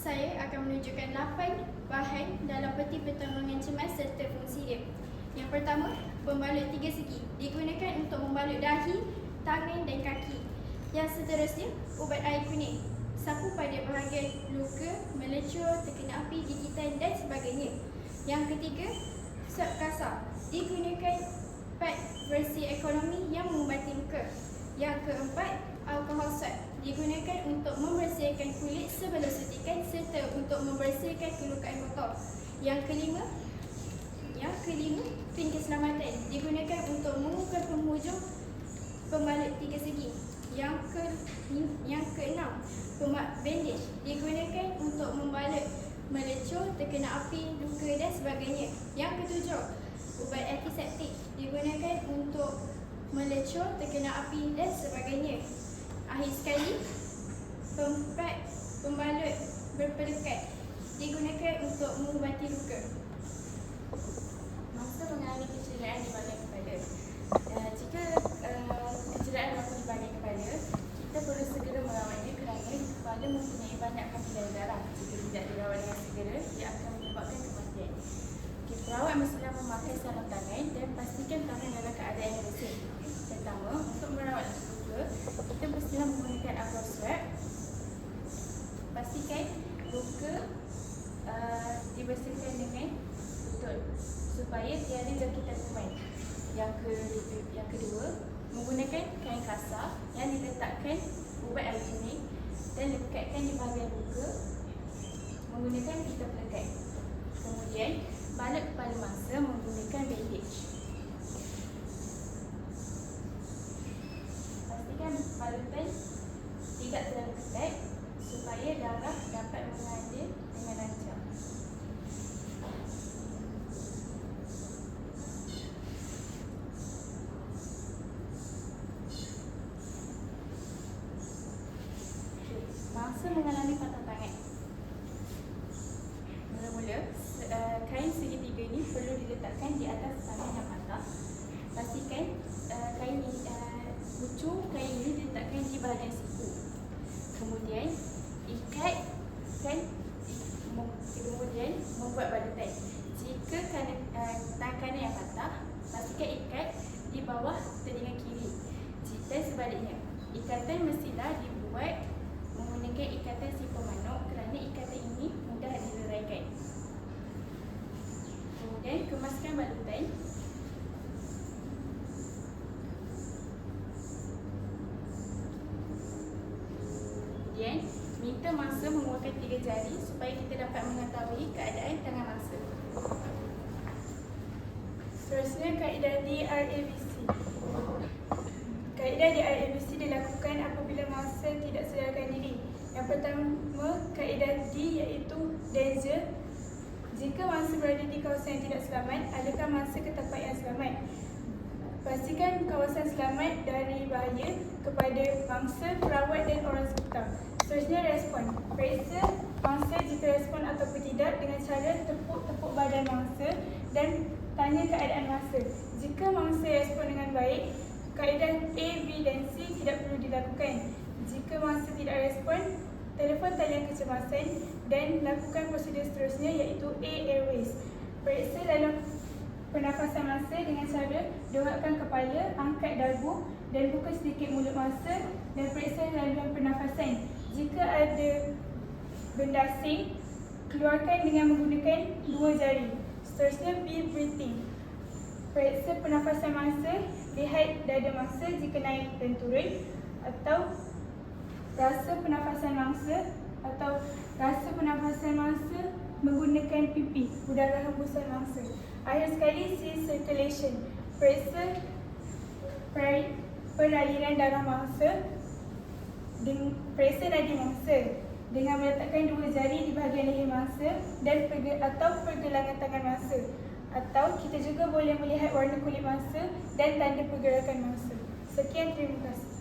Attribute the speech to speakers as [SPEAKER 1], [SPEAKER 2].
[SPEAKER 1] saya akan menunjukkan 8 bahan dalam peti pertolongan cemas serta fungsi dia. Yang pertama, pembalut 3 segi. Digunakan untuk membalut dahi, tangan dan kaki. Yang seterusnya, ubat air kuning. Sapu pada bahagian luka, melecur, terkena api, gigitan dan sebagainya. Yang ketiga, swab kasar. Digunakan pad versi ekonomi yang mengubati luka. Yang keempat, alkohol swab. Digunakan untuk membersihkan kulit sebelum suntikan serta untuk membersihkan kelukaan kotor. Yang kelima, pin keselamatan. Digunakan untuk mengukur penghujung pembalut 3 segi. Yang keenam, bandage. Digunakan untuk membalut melecur, terkena api, luka dan sebagainya. Yang ketujuh, ubat antiseptik. Digunakan untuk melecur, terkena api dan sebagainya. Akhir sekali, pembalut berpelekat. Digunakan untuk mengubati luka.
[SPEAKER 2] Masa mengalami kecederaan di bahagian kepala. Jika kecederaan berlaku di bahagian kepala, kita perlu segera merawatnya kerana kepala mempunyai banyak kapilari darah. Jika tidak dirawat dengan segera, ia akan menyebabkan kematian. Perawat mestilah memakai sarung tangan dan pastikan tangan dalam keadaan yang bersih. Pertama, untuk merawat luka, kita mestilah menggunakan alkohol swab. Pastikan luka dibersihkan dengan betul supaya tiada jangkitan kuman. Yang kedua, menggunakan kain kasar yang diletakkan ubat air kuning dan lekatkan di bahagian luka menggunakan pita pelekat. Kemudian, balut kepala mangsa menggunakan bandage. Pastikan balutan tidak terlalu ketat supaya darah dapat mengalir dengan lancar. Mangsa mengalami patah tangan. Mula-mula, kain segitiga ini perlu diletakkan di atas tangan yang patah. Pastikan ujung kain ini diletakkan di bahagian siku. Kemudian, kemudian membuat balutan. Jika tangan kanan yang patah, pastikan ikat di bawah telinga kiri. Dan sebaliknya, ikatan mestilah dibuat menggunakan ikatan siput manuk kerana ikatan ini mudah dileraikan. Kemudian kemaskan balutan. Kemudian minta mangsa mengeluarkan 3 jari supaya kita dapat mengetahui keadaan tangan mangsa.
[SPEAKER 3] Seterusnya, kaedah DRABC. Kaedah DRABC dilakukan apabila mangsa tidak sedarkan diri. Yang pertama, kaedah D iaitu danger. Jika mangsa berada di kawasan yang tidak selamat, alihkan mangsa ke tempat yang selamat. Pastikan kawasan selamat dari bahaya kepada mangsa, perawat dan orang sekitar. Seterusnya, respon. Periksa mangsa jika respon ataupun tidak dengan cara tepuk badan mangsa dan tanya keadaan mangsa. Jika mangsa respon dengan baik, kaedah A, B dan C tidak perlu dilakukan. Jika mangsa tidak respon, telefon talian kecemasan dan lakukan prosedur seterusnya iaitu A, airways. Periksa dalam pernafasan mangsa dengan cara dongakkan kepala, angkat dagu dan buka sedikit mulut mangsa dan periksa laluan pernafasan. Jika ada benda asing, keluarkan dengan menggunakan 2 jari. Seterusnya, B, breathing. Periksa pernafasan mangsa, lihat dada mangsa jika naik dan turun, atau rasa pernafasan mangsa menggunakan pipi, udara hembusan mangsa. Akhir sekali, C, circulation. Periksa perairan darah mangsa, periksa nadi mangsa dengan meletakkan 2 jari di bahagian leher mangsa dan pergelangan tangan mangsa. Atau kita juga boleh melihat warna kulit mangsa dan tanda pergerakan mangsa. Sekian, terima kasih.